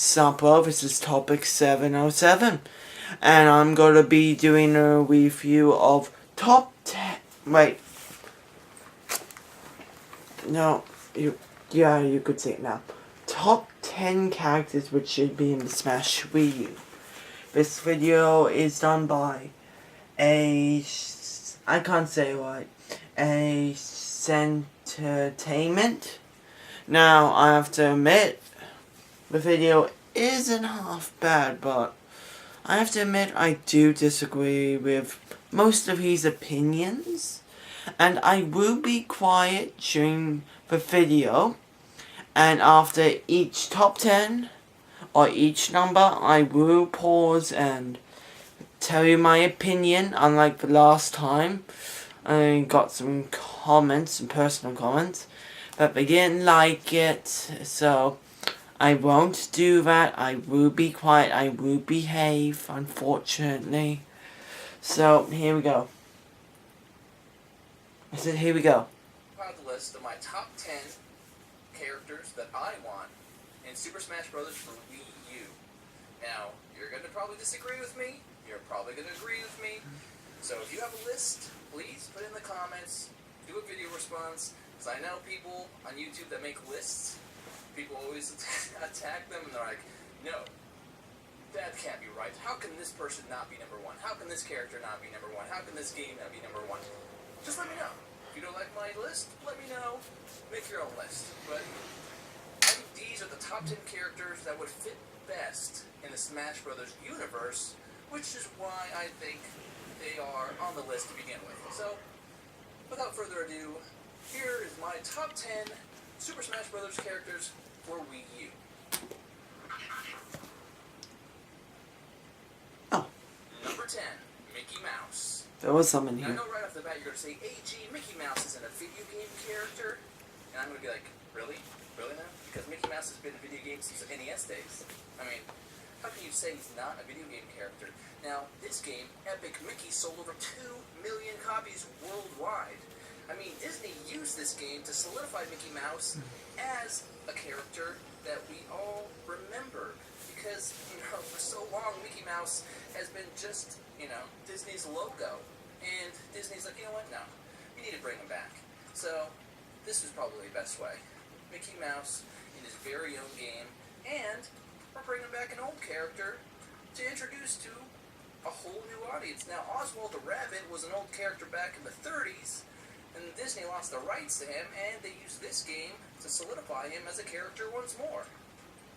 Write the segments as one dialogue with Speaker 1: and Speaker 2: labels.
Speaker 1: Sampo, this is topic 707, and I'm gonna be doing a review of top 10, wait, no, you could say it now, top 10 characters which should be in the Smash Wii U. This video is done by a Centertainment. Now, I have to admit, the video isn't half bad, but I have to admit I do disagree with most of his opinions, and I will be quiet during the video, and after each top 10 or each number I will pause and tell you my opinion. Unlike the last time, I got some comments, some personal comments, but they didn't like it, so I won't do that. I will be quiet. I will behave, unfortunately. So, here we go. I said, here we go.
Speaker 2: The list of my top 10 characters that I want in Super Smash Bros. For Wii U. Now, you're going to probably disagree with me. You're probably going to agree with me. So if you have a list, please put in the comments. Do a video response. Because I know people on YouTube that make lists. People always attack them and they're like, no, that can't be right. How can this person not be number one? How can this character not be number one? How can this game not be number one? Just let me know. If you don't like my list, let me know. Make your own list. But I think these are the top 10 characters that would fit best in the Smash Bros. Universe, which is why I think they are on the list to begin with. So, without further ado, here is my top 10 Super Smash Bros. Characters for Wii U.
Speaker 1: Oh.
Speaker 2: Number 10, Mickey Mouse.
Speaker 1: There was some in
Speaker 2: Now, I
Speaker 1: here.
Speaker 2: know right off the bat you're going to say, AG, Mickey Mouse isn't a video game character. And I'm going to be like, really? Really now? Because Mickey Mouse has been a video game since the NES days. I mean, how can you say he's not a video game character? Now, this game, Epic Mickey, sold over 2 million copies worldwide. I mean, Disney used this game to solidify Mickey Mouse as a character that we all remember. Because, for so long, Mickey Mouse has been just, Disney's logo. And Disney's like, you know what? No. We need to bring him back. So, this was probably the best way. Mickey Mouse in his very own game. And we're bringing back an old character to introduce to a whole new audience. Now, Oswald the Rabbit was an old character back in the 30s. And Disney lost the rights to him, and they used this game to solidify him as a character once more.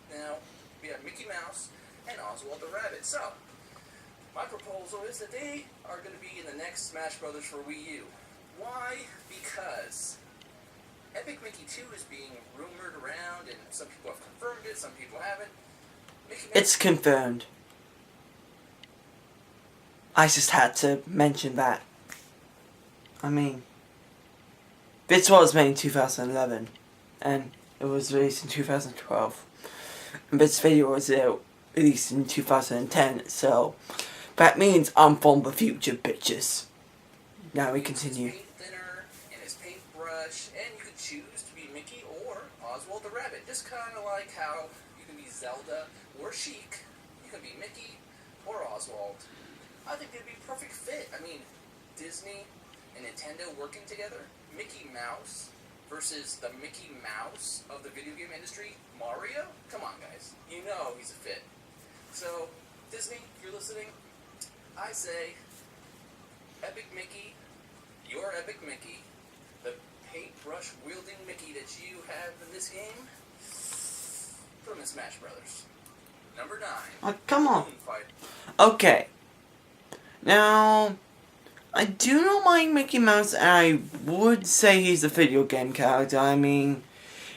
Speaker 2: Now, we have Mickey Mouse and Oswald the Rabbit. So, my proposal is that they are going to be in the next Smash Bros. For Wii U. Why? Because Epic Mickey 2 is being rumored around, and some people have confirmed it, some people haven't.
Speaker 1: It's confirmed. I just had to mention that. I mean, this was made in 2011, and it was released in 2012. And this video was released in 2010, so that means I'm from the future, bitches. Now we continue.
Speaker 2: His paint thinner and his paintbrush, and you could choose to be Mickey or Oswald the Rabbit. Just kind of like how you can be Zelda or Sheik. You can be Mickey or Oswald. I think they'd be a perfect fit. I mean, Disney and Nintendo working together. Mickey Mouse versus the Mickey Mouse of the video game industry, Mario? Come on, guys. You know he's a fit. So, Disney, if you're listening, I say, Epic Mickey, your Epic Mickey, the paintbrush wielding Mickey that you have in this game, put him in Smash Brothers. Number 9.
Speaker 1: Oh, come on.
Speaker 2: Balloon Fight.
Speaker 1: Okay. Now, I do not mind Mickey Mouse, and I would say he's a video game character. I mean,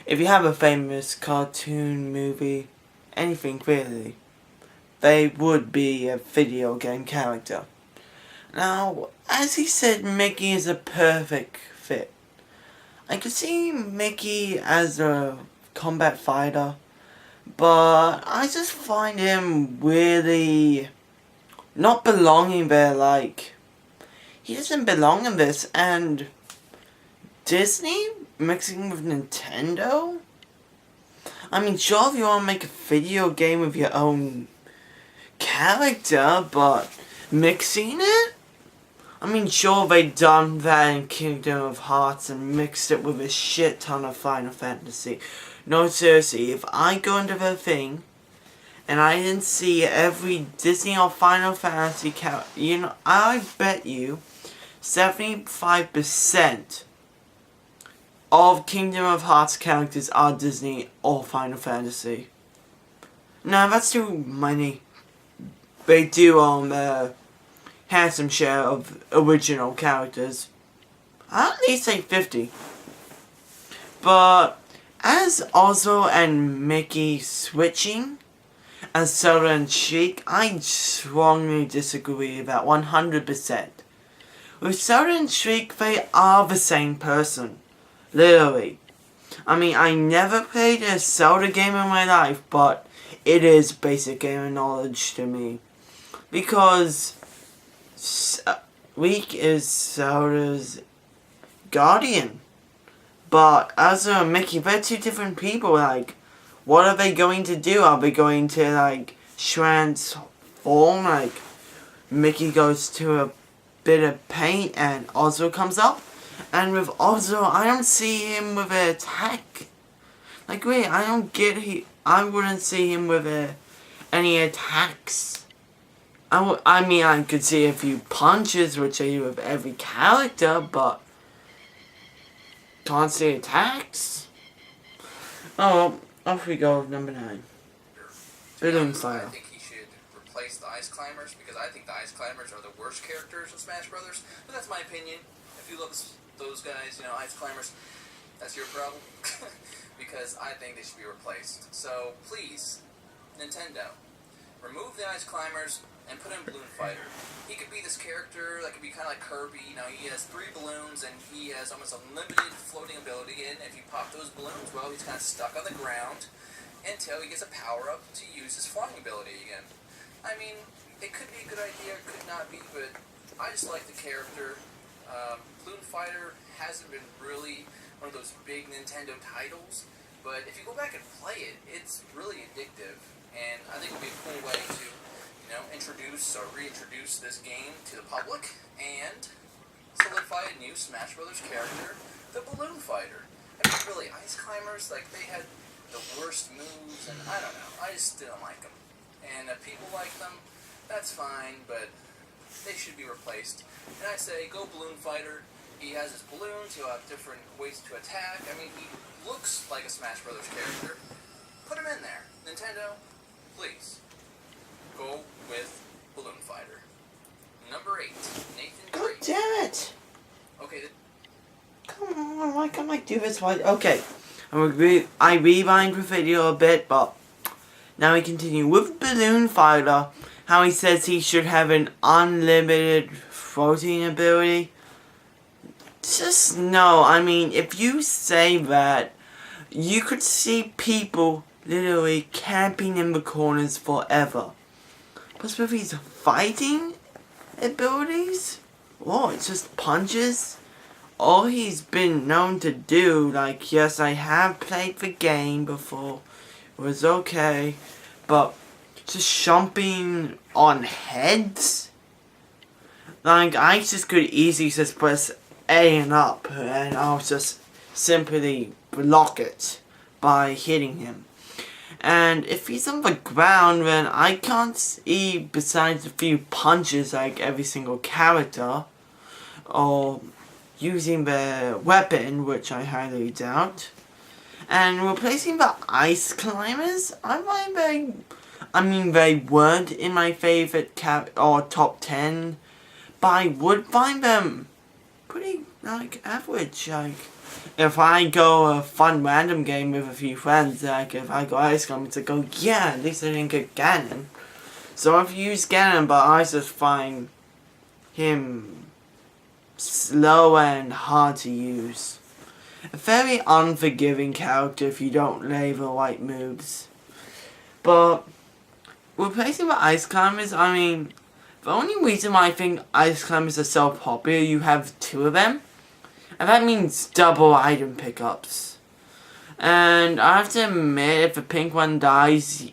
Speaker 1: if you have a famous cartoon, movie, anything really, they would be a video game character. Now, as he said, Mickey is a perfect fit. I could see Mickey as a combat fighter, but I just find him really not belonging there. Like, he doesn't belong in this, and Disney mixing with Nintendo? I mean, sure, if you want to make a video game with your own character, but mixing it? I mean, sure, they done that in Kingdom of Hearts and mixed it with a shit ton of Final Fantasy. No, seriously, if I go into the thing and I didn't see every Disney or Final Fantasy character, you know, I bet you 75% of Kingdom of Hearts characters are Disney or Final Fantasy. Now, that's too many. They do own their handsome share of original characters. I'll at least say 50. But as Ozzo and Mickey switching as Zelda and Sheik, I strongly disagree with that 100%. With Zelda and Sheik, they are the same person. Literally. I mean, I never played a Zelda game in my life, but it is basic gamer knowledge to me. Because Sheik is Zelda's guardian. But Ozzo and Mickey, they're two different people. Like, what are they going to do? Are they going to, like, transform? Like, Mickey goes to a bit of paint and Ozzo comes up? And with Ozzo, I don't see him with an attack. Like, wait, I don't get I wouldn't see him with any attacks. I mean, I could see a few punches, which I do with every character, but can't see attacks? Oh, off we go with number 9. Balloon Fighter.
Speaker 2: I think he should replace the Ice Climbers, because I think the Ice Climbers are the worst characters in Smash Brothers. But that's my opinion. If you love those guys, you know, Ice Climbers, that's your problem. Because I think they should be replaced. So, please, Nintendo, remove the Ice Climbers and put in Balloon Fighter. He could be this character that could be kind of like Kirby. You know, he has 3 balloons and he has almost unlimited floating ability. And if you pop those balloons, well, he's kind of stuck on the ground until he gets a power-up to use his flying ability again. I mean, it could be a good idea, it could not be, but I just like the character. Balloon Fighter hasn't been really one of those big Nintendo titles, but if you go back and play it, it's really addictive, and I think it would be a cool way to, you know, introduce or reintroduce this game to the public, and solidify a new Smash Brothers character, the Balloon Fighter. I mean, really, Ice Climbers, like, they had the worst moves, and I don't know, I just didn't like them. And if people like them, that's fine, but they should be replaced. And I say, go Balloon Fighter. He has his balloons, he'll have different ways to attack. I mean, he looks like a Smash Brothers character. Put him in there. Nintendo, please, go with Balloon Fighter. Number 8, Nathan
Speaker 1: God
Speaker 2: Drake.
Speaker 1: damn it!
Speaker 2: Okay,
Speaker 1: Come on, why can't I do this? Okay, I rewind the video a bit, but now we continue with Balloon Fighter. How he says he should have an unlimited floating ability. Just no. I mean, if you say that, you could see people literally camping in the corners forever. Plus with his fighting abilities, oh, it's just punches. All he's been known to do, like, yes, I have played the game before. It was okay. But just jumping on heads? Like, I just could easily just press A and up, and I'll just simply block it by hitting him. And if he's on the ground, then I can't see, besides a few punches like every single character, or using the weapon, which I highly doubt. And replacing the Ice Climbers, they weren't in my favorite top 10, but I would find them pretty, like, average. Like, if I go a fun random game with a few friends, like, if I go Ice Climbers, I go, yeah, at least I didn't get Ganon. So if you use Ganon, but I just find him slow and hard to use. A very unforgiving character if you don't lay the right moves. But replacing the Ice Climbers, I mean, the only reason why I think Ice Climbers are so popular, you have 2 of them, and that means double item pickups. And I have to admit, if the pink one dies,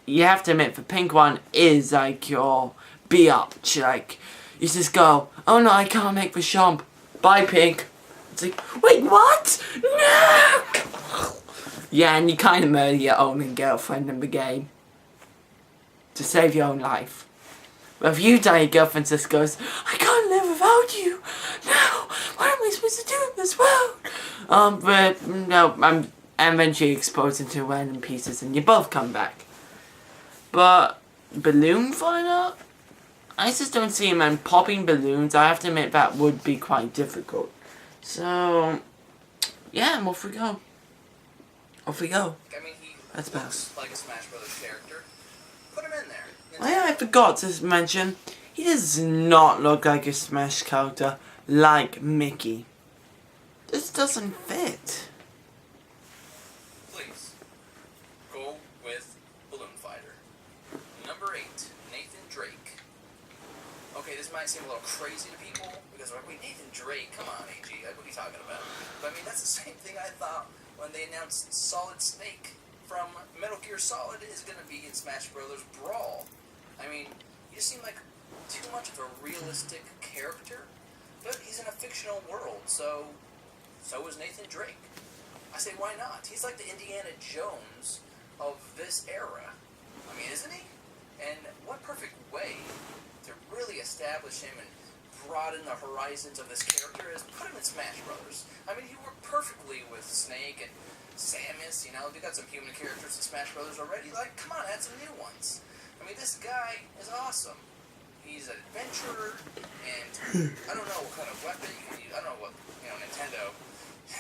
Speaker 1: you have to admit the pink one is like your biatch. Like, you just go, oh no, I can't make the jump. Bye, pink. It's like, wait, what? No! Yeah, and you kind of murder your own girlfriend in the game to save your own life. But if you die, your girlfriend just goes, I can't live without you. No, what am I supposed to do in this world? But no, I'm eventually exposed into random pieces, and you both come back. But balloon fighter, I just don't see him. And popping balloons, I have to admit that would be quite difficult. So yeah, off we go. Off we go.
Speaker 2: I mean, he
Speaker 1: That's
Speaker 2: looks like a Smash Brothers character. Put him in there.
Speaker 1: Oh, I forgot to mention, he does not look like a Smash character like Mickey. This doesn't fit.
Speaker 2: Please, go with Balloon Fighter. Number 8, Nathan Drake. Okay, this might seem a little crazy to people, because like, wait, Nathan Drake, come on, AG, what are you talking about? But I mean, that's the same thing I thought when they announced Solid Snake from Metal Gear Solid is going to be in Smash Brothers Brawl. I mean, you seem like too much of a realistic character, but he's in a fictional world, so is Nathan Drake. I say, why not? He's like the Indiana Jones of this era. I mean, isn't he? And what perfect way to really establish him and broaden the horizons of this character is put him in Smash Brothers. I mean, he worked perfectly with Snake and Samus, you know, they got some human characters in Smash Brothers already. Like, come on, add some new ones. I mean, this guy is awesome. He's an adventurer, and I don't know what kind of weapon you can use. I don't know what, you know, Nintendo,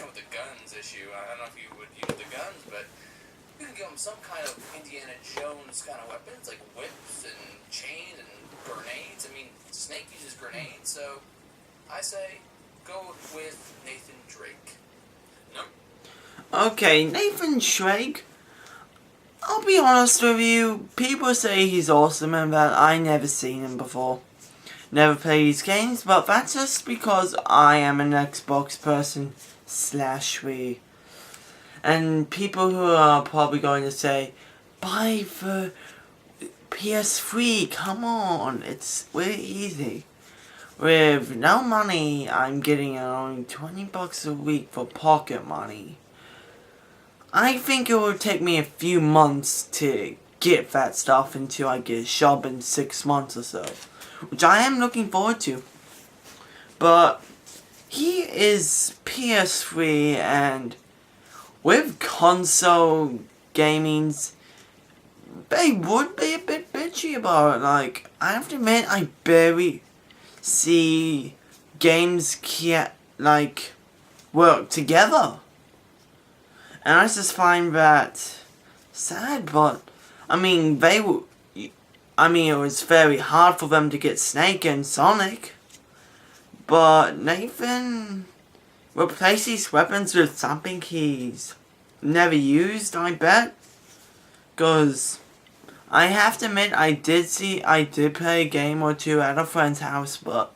Speaker 2: with the guns issue, I don't know if you would use the guns, but you can give him some kind of Indiana Jones kind of weapons, like whips and chains and grenades. I mean, Snake uses grenades, so I say go with Nathan Drake. No.
Speaker 1: Okay, Nathan Drake. I'll be honest with you, people say he's awesome and that I never seen him before. Never played his games, but that's just because I am an Xbox person / Wii. And people who are probably going to say, buy the PS3, come on, it's really easy. With no money, I'm getting only $20 a week for pocket money. I think it will take me a few months to get that stuff until I get a job in 6 months or so, which I am looking forward to. But he is PS3, and with console gamings, they would be a bit bitchy about it. Like, I have to admit, I barely see games work together. And I just find that sad, but I mean, it was very hard for them to get Snake and Sonic. But Nathan replaces weapons with something he's never used, I bet. Because I have to admit, I did play a game or two at a friend's house, but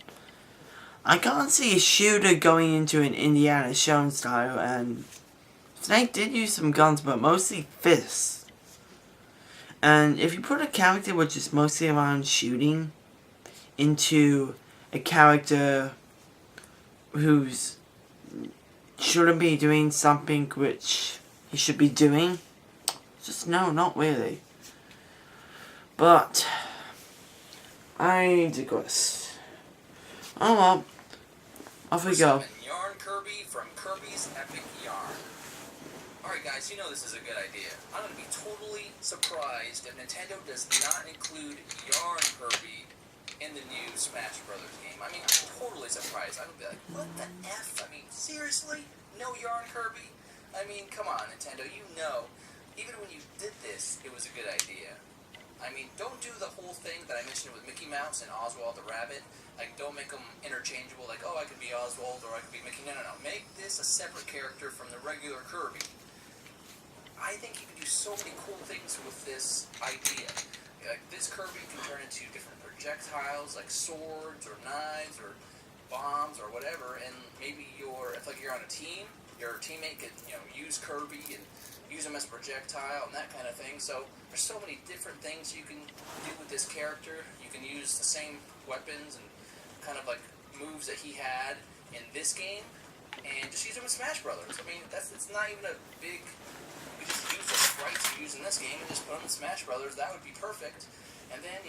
Speaker 1: I can't see a shooter going into an Indiana Jones style, and Snake did use some guns, but mostly fists. And if you put a character which is mostly around shooting into a character who's shouldn't be doing something which he should be doing, just no, not really. But I digress. Oh well, off we go.
Speaker 2: Yarn Kirby from Kirby's Epic Yarn. Alright guys, you know this is a good idea. I'm going to be totally surprised if Nintendo does not include Yarn Kirby in the new Smash Brothers game. I mean, I'm totally surprised. I would be like, what the F? I mean, seriously? No Yarn Kirby? I mean, come on, Nintendo, you know. Even when you did this, it was a good idea. I mean, don't do the whole thing that I mentioned with Mickey Mouse and Oswald the Rabbit. Like, don't make them interchangeable, like, oh, I could be Oswald or I could be Mickey. No. Make this a separate character from the regular Kirby. I think you can do so many cool things with this idea. Like, this Kirby can turn into different projectiles, like swords or knives or bombs or whatever, and maybe if you're on a team, your teammate could, use Kirby and use him as a projectile and that kind of thing. So there's so many different things you can do with this character. You can use the same weapons and kind of like moves that he had in this game, and just use them in Smash Brothers. I mean, it's not even a big. You just use the sprites you use in this game and just put them in Smash Brothers. That would be perfect. And then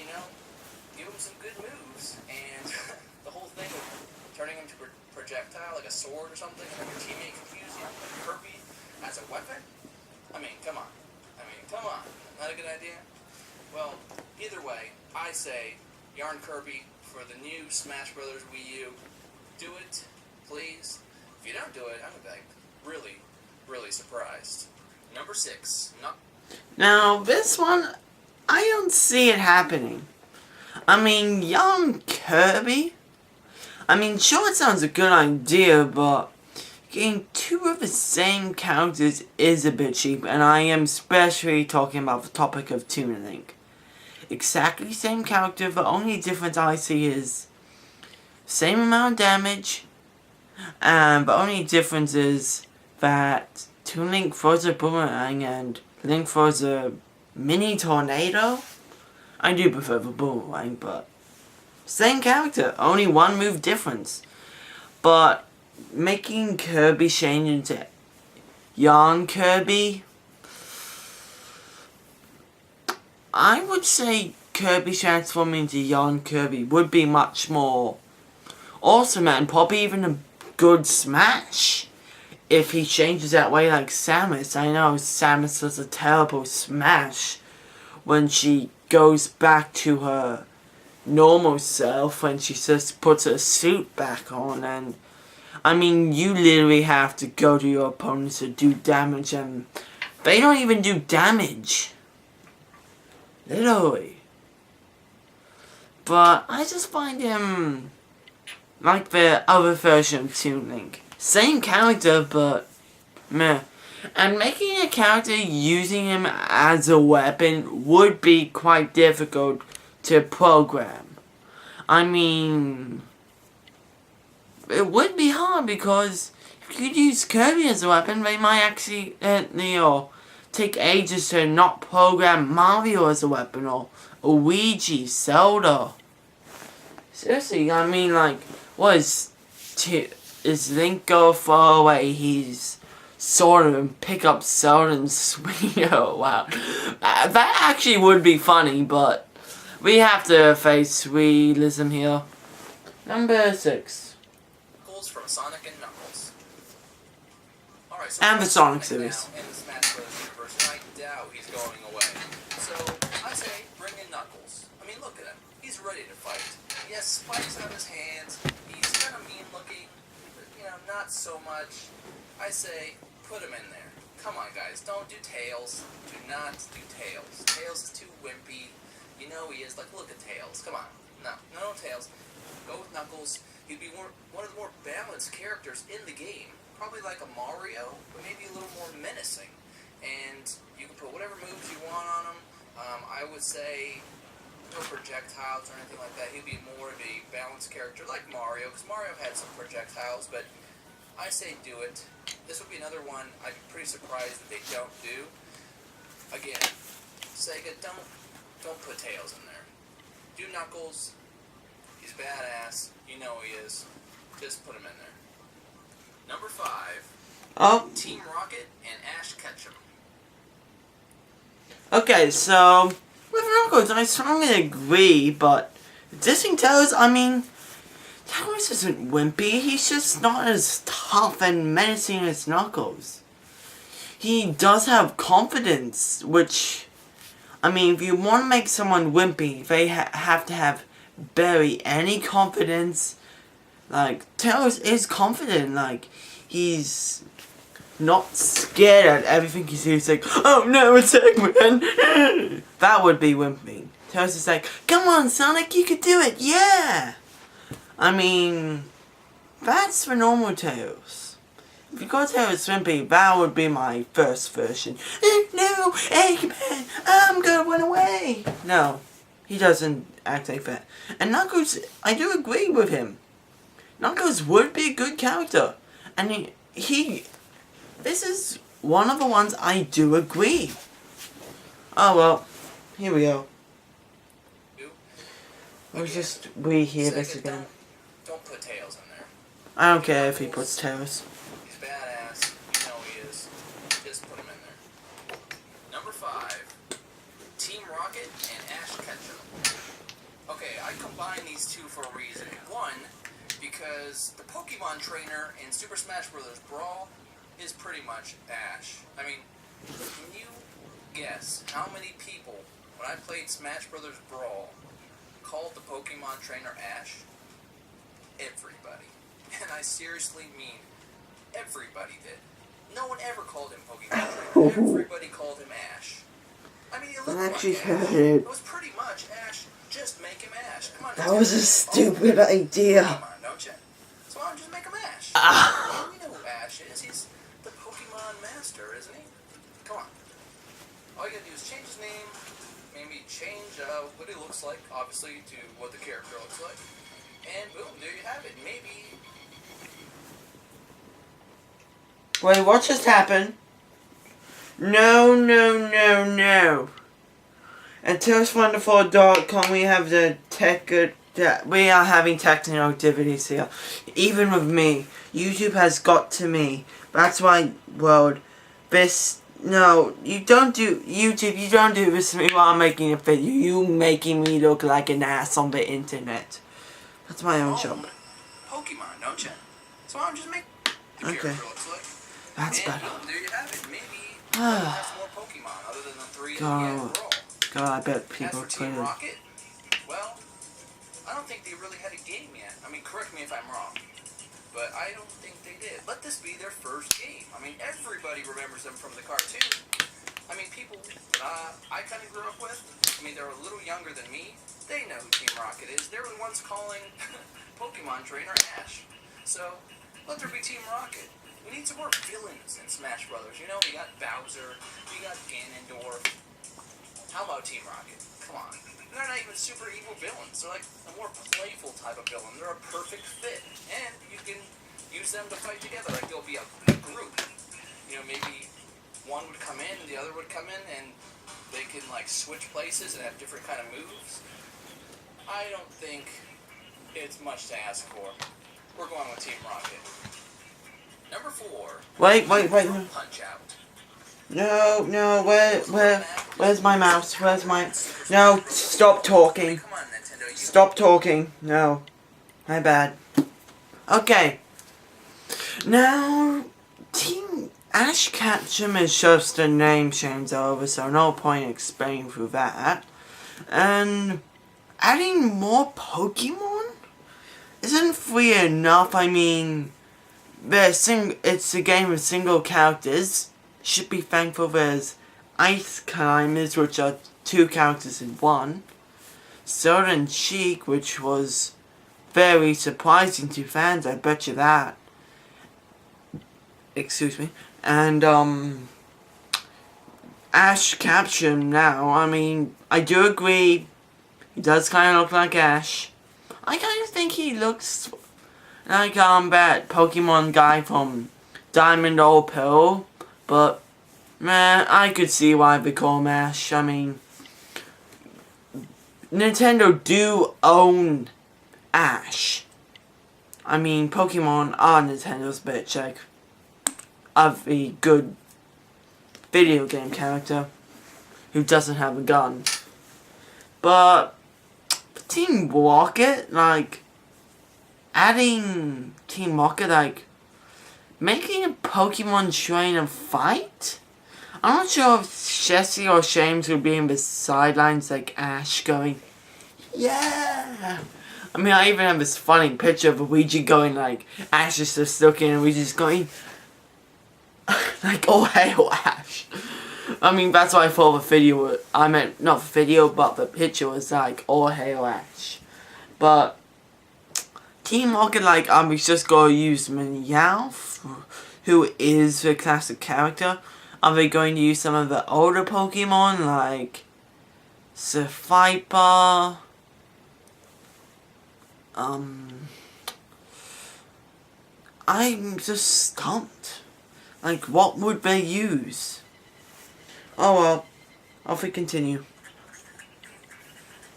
Speaker 2: give him some good moves, and the whole thing of turning him to projectile like a sword or something, and then your teammate can use Kirby as a weapon. I mean, come on. Not a good idea? Well, either way, I say Yarn Kirby for the new Smash Brothers Wii U. Do it, please. If you don't do it, I'm going to be like really, really surprised. Number 6.
Speaker 1: Now, this one, I don't see it happening. I mean, young Kirby? I mean, sure, it sounds a good idea, but getting two of the same characters is a bit cheap, and I am especially talking about the topic of Toon Link. Exactly same character, the only difference I see is same amount of damage, and the only difference is that Toon Link throws a boomerang and Link throws a mini tornado. I do prefer the boomerang, but same character, only one move difference. But making Kirby change into Yarn Kirby, I would say Kirby transforming into Yarn Kirby would be much more awesome and probably even a good Smash if he changes that way like Samus. I know Samus does a terrible Smash when she goes back to her normal self, when she just puts her suit back on, and I mean, you literally have to go to your opponents to do damage, and they don't even do damage. Literally. But I just find him like the other version of Toon Link. Same character, but meh. And making a character using him as a weapon would be quite difficult to program. I mean, it would be hard because if you use Kirby as a weapon, they might actually take ages to not program Mario as a weapon, or Luigi, Zelda. Seriously, I mean, like, is Link go far away? He's sort of and pick up Zelda and swing. Oh wow, that actually would be funny, but we have to face realism here. Number 6.
Speaker 2: Knuckles from Sonic and Knuckles. Alright, so
Speaker 1: And the Sonic series.
Speaker 2: Now in the Smash Bros. Universe, and I doubt he's going away. So, I say, bring in Knuckles. I mean, look at him. He's ready to fight. He has spikes on his hands. He's kind of mean looking, but, not so much. I say, put him in there. Come on, guys. Don't do Tails. Do not do Tails. Tails is too wimpy. You know he is. Like, look at Tails. Come on. No Tails. Go with Knuckles. He'd be one of the more balanced characters in the game. Probably like a Mario, but maybe a little more menacing. And you can put whatever moves you want on him. I would say no projectiles or anything like that. He'd be more of a balanced character like Mario, because Mario had some projectiles, but I say do it. This would be another one I'd be pretty surprised that they don't do. Again, Sega, don't put Tails in there. Do Knuckles. He's badass. You know he is. Just put him in there. Number 5.
Speaker 1: Oh.
Speaker 2: Team Rocket and Ash Ketchum.
Speaker 1: Okay, so with Knuckles, I strongly agree, but dissing Tails, I mean, Tails isn't wimpy. He's just not as tough and menacing as Knuckles. He does have confidence, which, I mean, if you want to make someone wimpy, they have to have barely any confidence. Like, Tails is confident. Like, he's not scared at everything he sees. Like, oh no, it's Eggman. That would be wimpy. Tails is like, come on, Sonic, you could do it, yeah. I mean, that's the normal Tails. If you go Tails wimpy, that would be my first version. No, Eggman, I'm gonna run away. No, he doesn't act like that. And Knuckles, I do agree with him. Knuckles would be a good character. And he this is one of the ones I do agree. Oh well, here we go. We'll just rehear this again.
Speaker 2: Don't put Tails in there.
Speaker 1: I don't care if he puts Tails.
Speaker 2: He's badass. You know he is. Just put him in there. Number 5. Team Rocket and Ash Ketchum. Okay, I combine these two for a reason. One, because the Pokemon trainer in Super Smash Bros. Brawl is pretty much Ash. I mean, can you guess how many people, when I played Smash Bros. Brawl, called the Pokemon trainer Ash? Everybody. And I seriously mean everybody did. No one ever called him Pokemon trainer. Everybody called him Ash. I mean, it looked
Speaker 1: I actually
Speaker 2: like
Speaker 1: heard
Speaker 2: Ash.
Speaker 1: it.
Speaker 2: It was pretty much Ash. Just make him Ash. Come on.
Speaker 1: That was a stupid idea.
Speaker 2: Come on, don't you? So why don't you just make him Ash?
Speaker 1: Ah.
Speaker 2: We know who Ash is. He's the Pokemon master, isn't he? Come on. All you gotta do is change his name, maybe change what he looks like, obviously, to what the character looks like. And boom, there you have it. Maybe.
Speaker 1: Wait, what just happened? No, no, no, no. At ToastWonderful.com we have the we are having technical activities here. Even with me. YouTube has got to me. That's why, world. No, you don't do, YouTube, you don't do this to me while I'm making a video. You making me look like an ass on the internet. That's my own job.
Speaker 2: Pokemon, don't you? So why don't you just make the
Speaker 1: Okay.
Speaker 2: character looks like?
Speaker 1: That's
Speaker 2: And
Speaker 1: better.
Speaker 2: boom, there you have it. Maybe has more Pokemon other than the 3 that he had
Speaker 1: God.
Speaker 2: overall.
Speaker 1: God, I bet
Speaker 2: As
Speaker 1: people
Speaker 2: for
Speaker 1: play
Speaker 2: Team
Speaker 1: it.
Speaker 2: Rocket, well, I don't think they really had a game yet. I mean, correct me if I'm wrong, but I don't think they did. Let this be their first game. I mean, everybody remembers them from the cartoon. I mean, people that I kind of grew up with, I mean, they're a little younger than me. They know who Team Rocket is. They were the ones calling Pokemon trainer Ash. So, let there be Team Rocket. We need some more villains in Smash Brothers. You know, we got Bowser, we got Ganondorf. How about Team Rocket? Come on. They're not even super evil villains. They're like a more playful type of villain. They're a perfect fit. And you can use them to fight together. Like, they'll be a group. You know, maybe one would come in and the other would come in and they can, like, switch places and have different kind of moves. I don't think it's much to ask for. We're going with Team Rocket. Number 4.
Speaker 1: Wait.
Speaker 2: Punch Out.
Speaker 1: No, where's my mouse? No, stop talking.
Speaker 2: Come on, Nintendo. You
Speaker 1: Stop talking. No. My bad. Okay. Now, Team Ash Ketchum is just a name change over, so no point explaining through that. And adding more Pokemon isn't free enough. I mean, it's a game with single characters. Should be thankful there's Ice Climbers, which are 2 characters in 1. Sword and Cheek, which was very surprising to fans, I bet you that. Excuse me. And, Ash Ketchum now, I mean, I do agree, he does kind of look like Ash. I kind of think he looks like, that Pokemon guy from Diamond or Pearl. But, man, I could see why they call him Ash. I mean, Nintendo do own Ash. I mean, Pokemon are Nintendo's bitch, like, of a good video game character who doesn't have a gun. But, Team Rocket, like, adding Team Rocket, like, making a Pokemon trainer fight? I'm not sure if Jesse or Shames would be in the sidelines like Ash going, yeah! I mean, I even have this funny picture of Luigi going like, Ash is just looking and Luigi's going, like, oh hail Ash. I mean, that's why I thought the video, I meant, not the video, but the picture was like, oh hail Ash. But, Team Rocket, like, we just gotta use Meowth, who is the classic character. Are they going to use some of the older Pokemon, like Viper? I'm just stumped. Like, what would they use? Oh well, off we continue.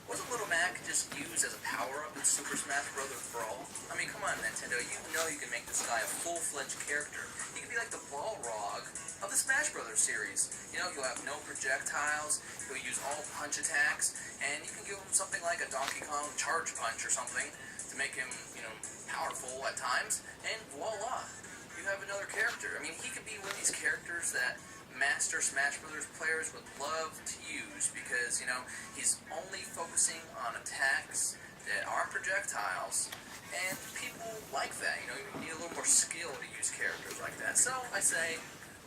Speaker 2: Wasn't Little Mac just used as a power-up in Super Smash Bros. Brawl? I mean, come on, Nintendo, you know you can make this guy a full-fledged character. He could be like the Balrog of the Smash Bros. Series. You know, he'll have no projectiles, he'll use all punch attacks, and you can give him something like a Donkey Kong charge punch or something to make him, you know, powerful at times, and voila, you have another character. I mean, he could be one of these characters that Master Smash Brothers players would love to use because, you know, he's only focusing on attacks that aren't projectiles, and people like that. You know, you need a little more skill to use characters like that. So I say,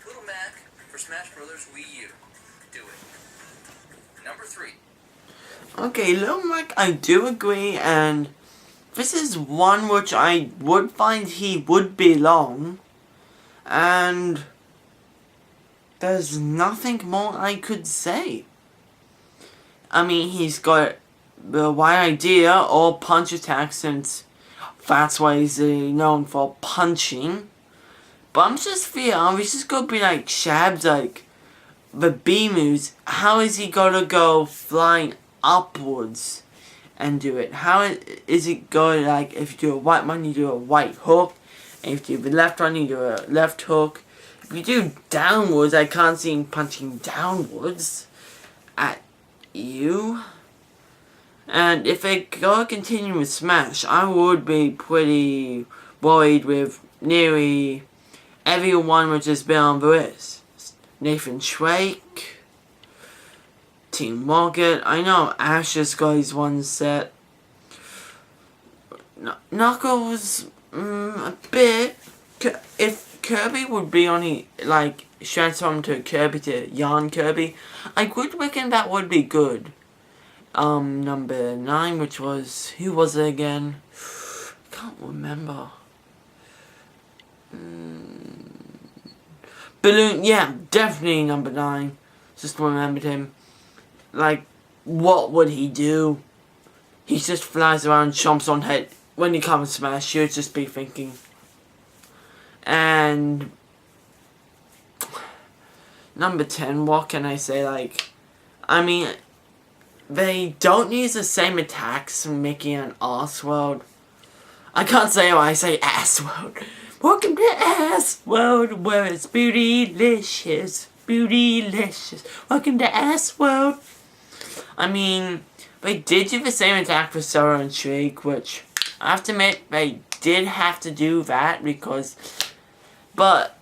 Speaker 2: Little Mac for Smash Brothers Wii U. Do it. Number 3.
Speaker 1: Okay, Little Mac, I do agree, and this is one which I would find he would belong, and there's nothing more I could say. I mean, he's got the right idea, or punch attack, since that's why he's known for punching. But I'm just feeling, he's just gonna be like Shabs, like the B moves. How is he gonna go flying upwards and do it? How is it going, like, if you do a right one, you do a right hook, and if you do the left one, you do a left hook. If you do downwards, I can't see him punching downwards at you. And if they go continue with Smash, I would be pretty worried with nearly everyone which has been on the list. Nathan Drake, Team Rocket. I know Ash has got his one set. Knuckles, a bit. If Kirby would be on it, like, transform to Kirby, to Yarn Kirby, I would reckon that would be good. Number 9, which was, who was it again? I can't remember. Balloon, yeah, definitely number 9. Just remembered him. Like, what would he do? He just flies around, chomps on head. When he comes Smash, you'd just be thinking. And number 10, what can I say? Like, I mean, they don't use the same attacks making an ass world. I can't say why I say ass world. Welcome to Ass World, where it's bootylicious, bootylicious. Welcome to Ass World. I mean, they did do the same attack for Sora and Shriek, which I have to admit they did have to do that because. But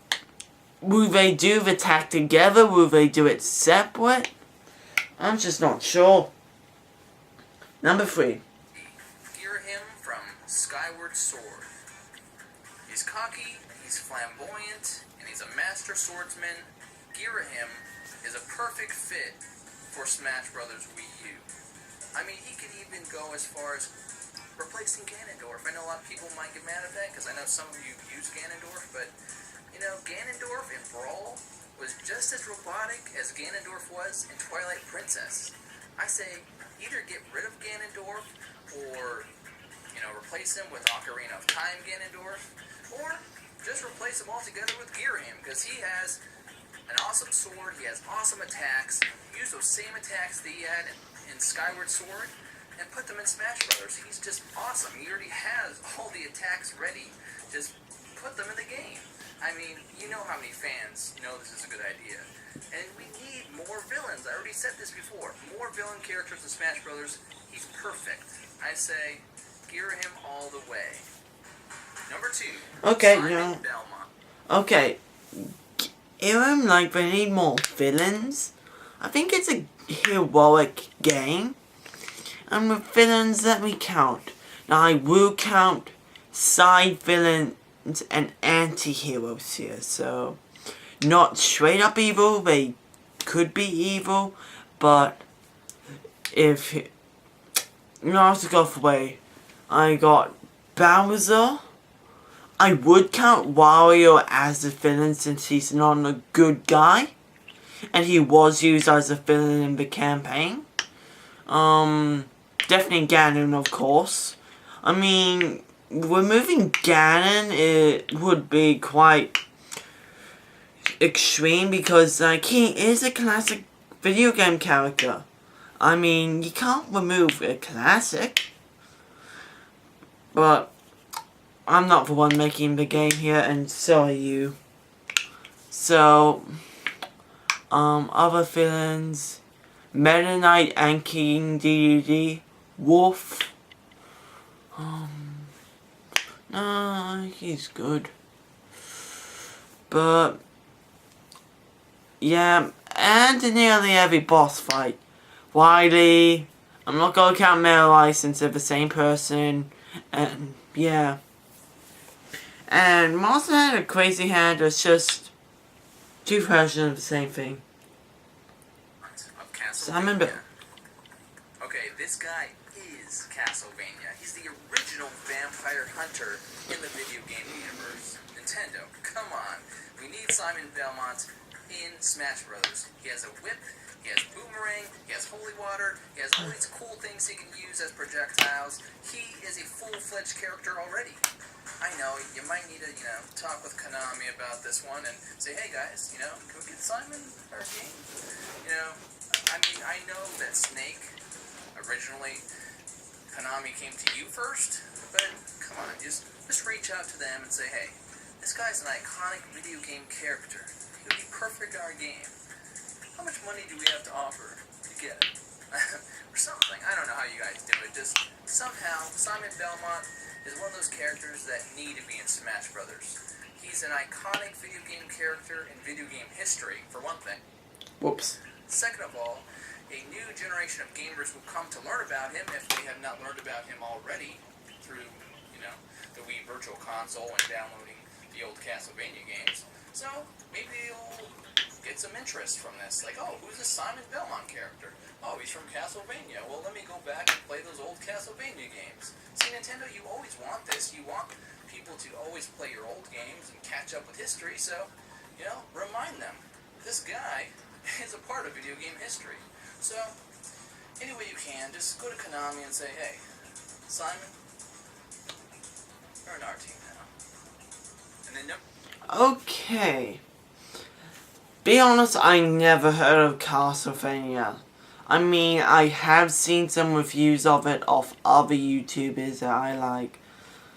Speaker 1: will they do the attack together? Will they do it separate? I'm just not sure. Number 3.
Speaker 2: Ghirahim from Skyward Sword. He's cocky, he's flamboyant, and he's a master swordsman. Ghirahim is a perfect fit for Smash Bros. Wii U. I mean, he could even go as far as replacing Ganondorf. I know a lot of people might get mad at that, because I know some of you use Ganondorf, but, you know, Ganondorf in Brawl was just as robotic as Ganondorf was in Twilight Princess. I say, either get rid of Ganondorf, or, you know, replace him with Ocarina of Time Ganondorf, or just replace him altogether with Ghirahim, because he has an awesome sword, he has awesome attacks. Use those same attacks that he had in Skyward Sword, and put them in Smash Brothers. He's just awesome. He already has all the attacks ready. Just put them in the game. I mean, you know how many fans know this is a good idea. And we need more villains. I already said this before. More villain characters in Smash Brothers. He's perfect. I say, Ghirahim all the way. Number 2.
Speaker 1: Okay,
Speaker 2: Simon
Speaker 1: no.
Speaker 2: Belmont.
Speaker 1: Okay. Ghirahim, like, they need more villains. I think it's a heroic game. And with villains, let me count. Now, I will count side villains and anti-heroes here. So, not straight up evil. They could be evil. But, if... You know, I have to go for way. I got Bowser. I would count Wario as a villain since he's not a good guy. And he was used as a villain in the campaign. Definitely Ganon, of course. I mean, removing Ganon, it would be quite... extreme because like he is a classic video game character. I mean, you can't remove a classic. But I'm not the one making the game here, and so are you. So, other villains: Meta Knight and King Dedede, Wolf. Nah, he's good. But yeah, and in nearly every boss fight, Wily. I'm not gonna count Meta Knight since they're the same person, and yeah. And Monster Hunter Crazy Hand is just two versions of the same thing.
Speaker 2: Of Castlevania.
Speaker 1: Simon Bill.
Speaker 2: Okay, this guy is Castlevania. He's the original vampire hunter in the video game universe. Nintendo, come on. We need Simon Belmont in Smash Brothers. He has a whip, he has boomerang, he has holy water, he has all these cool things he can use as projectiles. He is a full-fledged character already. I know, you might need to, talk with Konami about this one and say, hey guys, can we get Simon our game? I know that Snake, originally, Konami came to you first, but come on, just reach out to them and say, hey, this guy's an iconic video game character. He would be perfect in our game. How much money do we have to offer to get it? Or something. I don't know how you guys do it. Just somehow, Simon Belmont is one of those characters that need to be in Smash Brothers. He's an iconic video game character in video game history, for one thing.
Speaker 1: Whoops.
Speaker 2: Second of all, a new generation of gamers will come to learn about him if they have not learned about him already through, the Wii Virtual Console and downloading the old Castlevania games. So, maybe you'll get some interest from this. Like, oh, who's this Simon Belmont character? Oh, he's from Castlevania. Well, let me go back and play those old Castlevania games. See, Nintendo, you always want this. You want people to always play your old games and catch up with history. So, remind them, this guy is a part of video game history. So, any way you can, just go to Konami and say, hey, Simon, you're on our team now. And then,
Speaker 1: Okay. Be honest, I never heard of Castlevania. I mean, I have seen some reviews of it off other YouTubers that I like.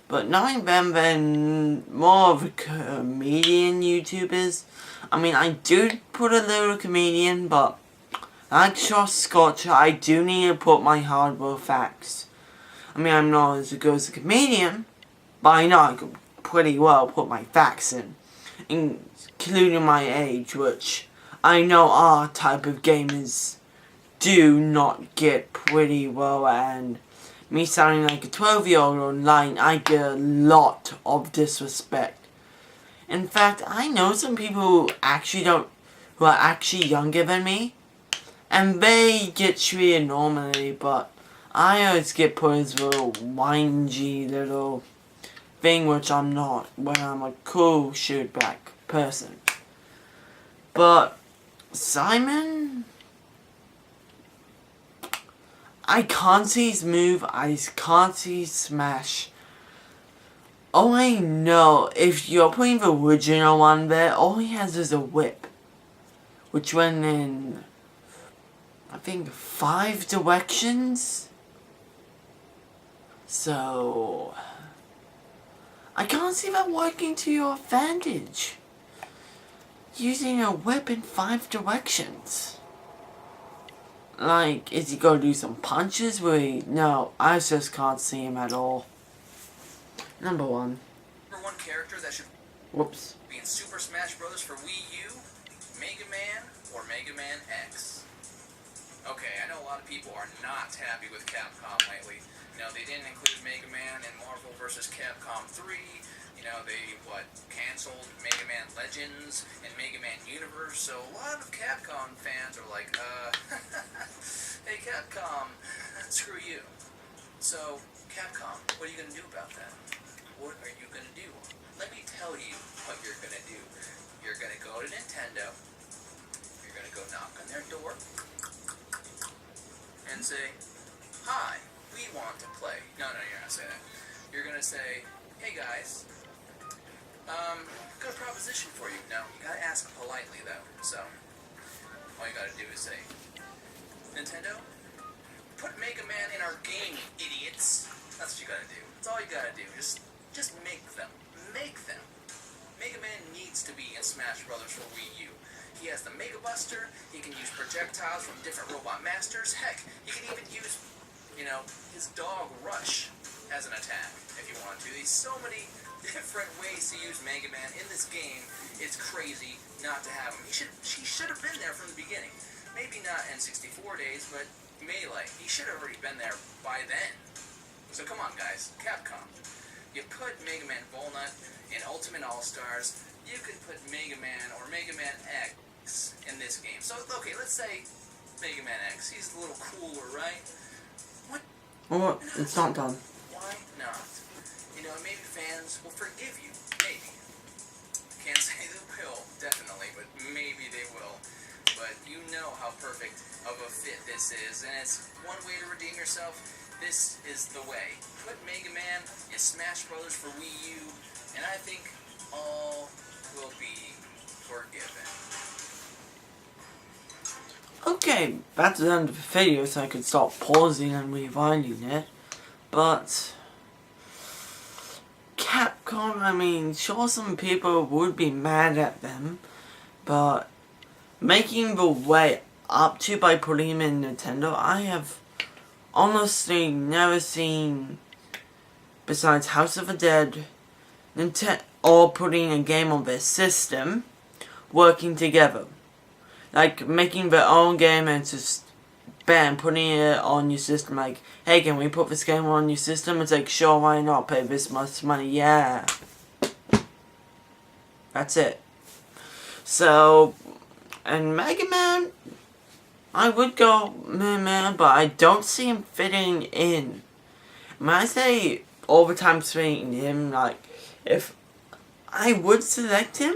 Speaker 1: But knowing them, they're more of a comedian YouTubers. I mean, I do put a little comedian, but like Josh Scotch, I do need to put my hardware facts. I mean, I'm not as good as a comedian, but I know I could pretty well put my facts in, including my age, which I know our type of gamers do not get pretty well, and me sounding like a 12-year-old online, I get a lot of disrespect. In fact, I know some people who are actually younger than me, and they get treated normally, but I always get put as a little whingy little thing, which I'm not, when I'm a cool shoot-back person. But Simon, I can't see his move, I can't see his smash. All I know, if you're putting the original one there, all he has is a whip, which went in, I think, 5 directions. So I can't see that working to your advantage. Using a whip in 5 directions. Like, is he gonna do some punches? No, I just can't see him at all. Number 1.
Speaker 2: Number 1 character that should
Speaker 1: Whoops.
Speaker 2: be in Super Smash Bros. For Wii U, Mega Man or Mega Man X. Okay, I know a lot of people are not happy with Capcom lately. They didn't include Mega Man in Marvel vs. Capcom 3. They, canceled Mega Man Legends and Mega Man Universe. So a lot of Capcom fans are like, hey Capcom, screw you. So, Capcom, what are you going to do about that? What are you going to do? Let me tell you what you're going to do. You're going to go to Nintendo. You're going to go knock on their door and say, hi, we want to play. No, you're not going to say that. You're going to say, hey guys, Got a proposition for you. Now, you gotta ask politely, though. So, all you gotta do is say, Nintendo, put Mega Man in our game, idiots. That's what you gotta do. That's all you gotta do. Just make them. Make them. Mega Man needs to be in Smash Brothers for Wii U. He has the Mega Buster. He can use projectiles from different Robot Masters. Heck, he can even use, his dog Rush as an attack if you want to. There's so many different ways to use Mega Man in this game. It's crazy not to have him. He should have been there from the beginning. Maybe not N64 days, but Melee. He should have already been there by then. So come on, guys. Capcom. You put Mega Man Volnut in Ultimate All-Stars. You can put Mega Man or Mega Man X in this game. So, okay, let's say Mega Man X. He's a little cooler, right? What?
Speaker 1: Well, it's not done.
Speaker 2: Why not? Maybe fans will forgive you. Maybe. Can't say they will, definitely, but maybe they will. But you know how perfect of a fit this is, and it's one way to redeem yourself. This is the way. Put Mega Man in Smash Brothers for Wii U, and I think all will be forgiven.
Speaker 1: Okay, that's the end of the video, so I could stop pausing and rewinding it. But Capcom, sure, some people would be mad at them, but making the way up to by putting him in Nintendo, I have honestly never seen, besides House of the Dead, or putting a game on their system, working together. Like, making their own game and just, bam, putting it on your system. Like, hey, can we put this game on your system? It's like, sure, why not? Pay this much money, yeah. That's it. So, and Mega Man, I would go Mega Man, but I don't see him fitting in. When I say all the time fitting him, like, if I would select him,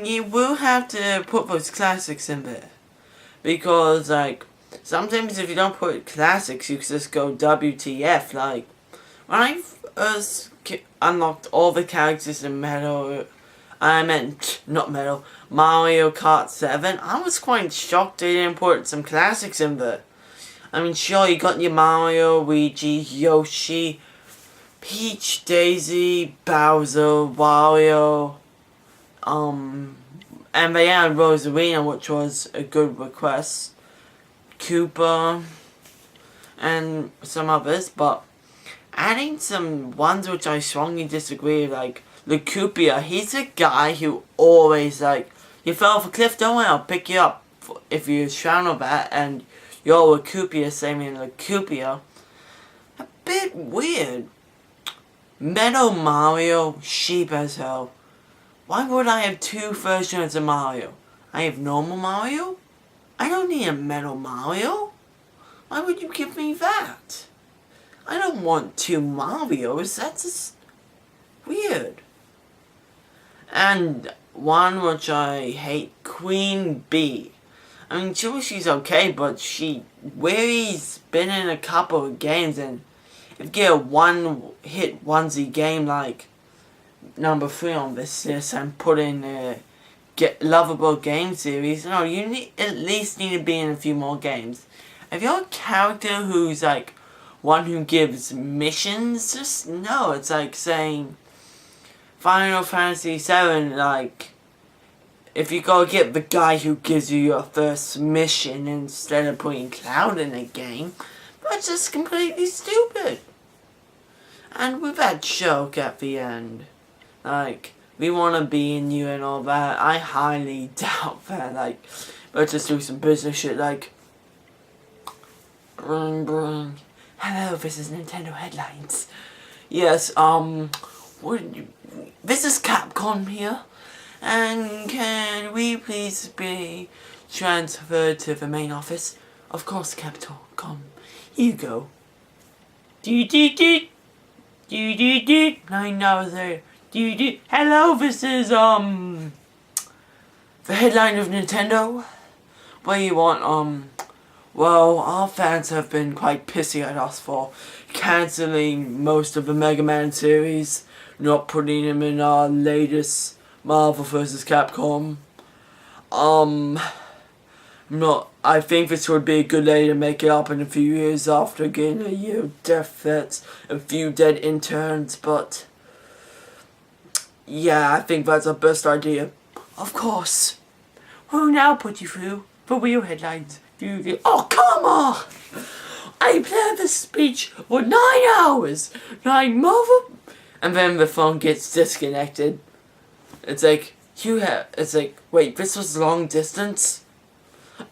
Speaker 1: you will have to put those classics in there. Because, like, sometimes if you don't put classics, you can just go WTF. Like, when I first unlocked all the characters in Mario Kart 7, I was quite shocked they didn't put some classics in there. Sure, you got your Mario, Luigi, Yoshi, Peach, Daisy, Bowser, Wario, and they added Rosalina, which was a good request, Koopa, and some others, but adding some ones which I strongly disagree with, like Lucupia, he's a guy who always, like, you fell off a cliff, don't worry, I'll pick you up if you drown or that, and you're Lucupia, saying Lucupia. A bit weird. Metal Mario, sheep as hell. Why would I have two versions of Mario? I have normal Mario? I don't need a Metal Mario. Why would you give me that? I don't want two Marios. That's just weird. And one which I hate, Queen Bee. Sure, she's okay, but Weary's been in a couple of games, and if you get a one-hit onesie game like number 3 on this list and put in a lovable game series, no, you at least need to be in a few more games. If you're a character who's like one who gives missions, just no, it's like saying Final Fantasy VII, like, if you go get the guy who gives you your first mission instead of putting Cloud in a game, that's just completely stupid. And with that joke at the end, like, we want to be in you and all that, I highly doubt that. Like, let's just do some business shit like, bring, bring. Hello, this is Nintendo Headlines. Yes, this is Capcom here, and can we please be transferred to the main office? Of course, Capcom. Here you go. Do. 9 Do. Hello, this is, the headline of Nintendo. What do you want, well, our fans have been quite pissy at us for cancelling most of the Mega Man series, not putting him in our latest Marvel vs. Capcom. I think this would be a good way to make it up in a few years after getting a year of death threats and a few dead interns, but yeah, I think that's our best idea. Of course, we'll now put you through the real headlines. Oh, come on! I planned this speech for 9 hours! 9 mother... And then the phone gets disconnected. It's like, wait, this was long distance?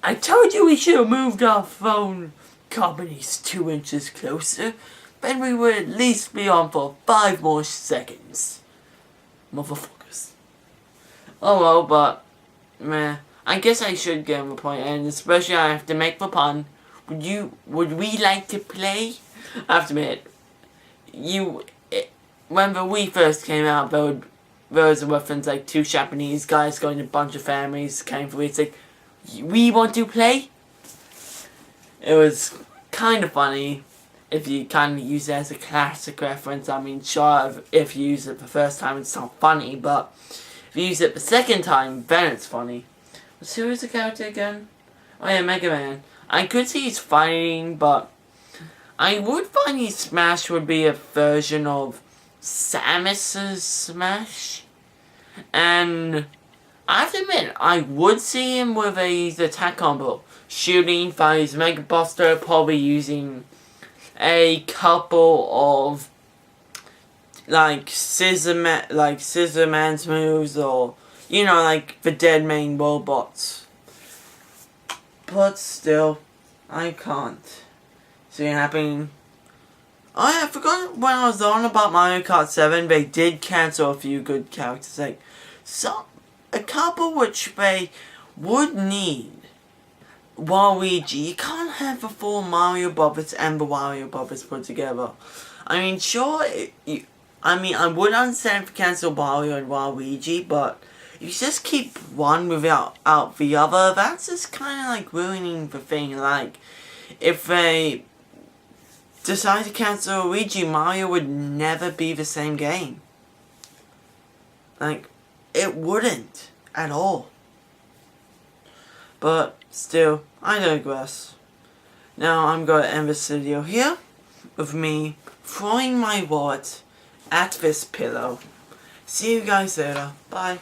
Speaker 1: I told you we should have moved our phone companies 2 inches closer. Then we would at least be on for 5 more seconds. Motherfuckers. Oh well, but meh. I guess I should get him a point, and especially I have to make the pun. Would we like to play? I have to admit, when the Wii first came out, there was a reference like 2 Japanese guys going to a bunch of families came for it. It's like, we want to play? It was kind of funny if you kind of use it as a classic reference. I mean, sure, if you use it the first time, it's not funny, but if you use it the second time, then it's funny. So who is the character again? Oh yeah, Mega Man. I could see he's fighting, but I would find his Smash would be a version of Samus's Smash. And I have to admit, I would see him with a attack combo. Shooting by his Mega Buster, probably using a couple of Scissor Man's moves, or like the Dead Main robots. But still, I can't see it happening. Oh yeah, I forgot when I was on about Mario Kart 7, they did cancel a few good characters. A couple which they would need. Waluigi, you can't have the full Mario Brothers and the Wario Brothers put together. I mean, sure, I would understand if you cancel Wario and Waluigi, but if you just keep one without the other, that's just kind of like ruining the thing. Like, if they decide to cancel Luigi, Mario would never be the same game. Like, it wouldn't at all. But still, I digress. Now I'm going to end this video here with me throwing my wallet at this pillow. See you guys later. Bye.